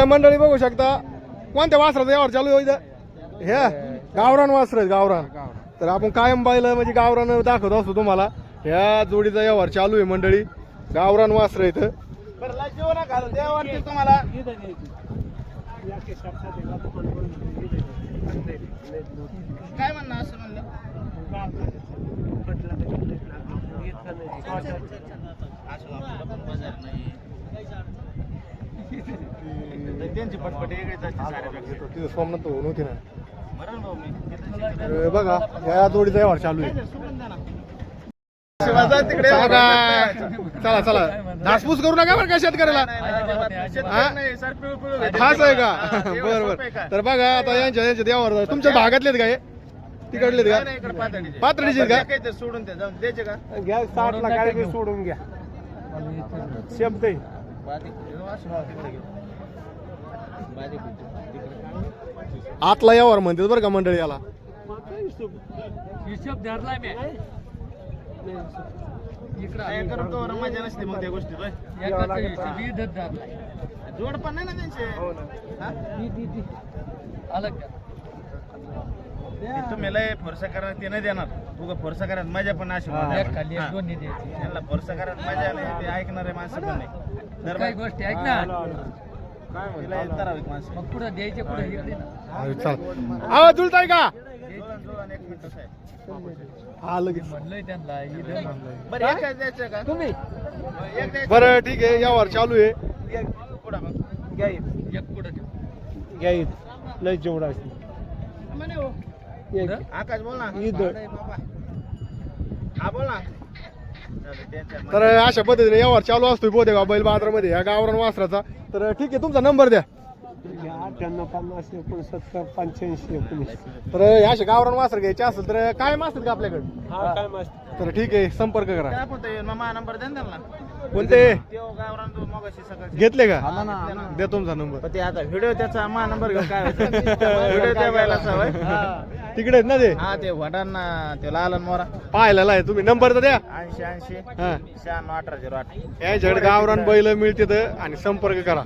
तर मंडळी बघू शकता कोणत्या वासराचा यावर चालू आहे इथं ह्या गावरान वासर आहेत गावरान. तर आपण कायम पाहिलं म्हणजे गावरान दाखवत असतो तुम्हाला. ह्या जोडीचा व्यवहार चालू आहे मंडळी. गावरान वासर इथं तुम्हाला काय म्हणणं असं म्हणलं त्यांची पटपट तिथं सोमनाथ होऊन होती ना. तर बघा ह्या जोडीचा व्यवहार चालू आहे. चला चला धासपूस करू नका बरं का शेतकऱ्याला. खास आहे का बरं बरं. तर बघा आता यांच्या देवावर तुमच्या भागातलेत का हे तिकडलेत का पातळीचे का सोडून द्यायचे का घ्या 60 ला काय सोडून घ्या शब्द आतला व्यवहार म्हणतात बरं का मंडळी याला. हिशोब धरलाय मी मजा नसते मग त्या गोष्टी जोड पण नाही ना त्यांचे अलग तुम्ही लय फोर्सा करा ते नाही देणार तुला फोर्सा करत मजा पण अशी खाली दोन्ही द्यायची त्यांना फोर्सा करत मजा नाही ते ऐकणारे माणसं पण नाही तर काही गोष्टी ऐक ना तिला ठराविक माणसं मग पुढे द्यायचे पुढे इकडे ना चल आवाज जुळताय का एक मिनिट साहेब हा लगेच म्हणलंय त्यांना इथं बरं एक द्यायचं का तुम्ही एक द्यायचं बरं ठीक आहे व्यवहार चालू आहे. एक पुढं मग घ्या एक पुढे घ्या लय जेवढा म्हणे हो. आकाश बोल ना हा बोल ना तर अशा पद्धतीने व्यवहार चालू असतोय बोधेगाव बैल बाजारामध्ये ह्या गावरान वासराचा. तर ठीक आहे तुमचा नंबर द्या. 98 50 69 85 19. तर अशा गावरान वासर घ्यायचे असेल तर काय असतात का आपल्याकडे. हा काय मस्त तर ठीक आहे संपर्क करा. काय होतंय मामा नंबर द्या ना त्यांना कोणते देव गावरान तू मगाशी सकाळी घेतले का द्या तुमचा नंबर. पण ते आता व्हिडिओ त्याचा मा नंबर घेऊन काय व्हिडिओ त्या बायलाचा होय तिकडे आहेत ना ते हा ते वडांना ते लालन मोरा पाहिलेला आहे तुम्ही नंबर तर द्या. 80 80 हा 96 1808 याच्याकडे गावरान बैल मिळते आणि संपर्क करा.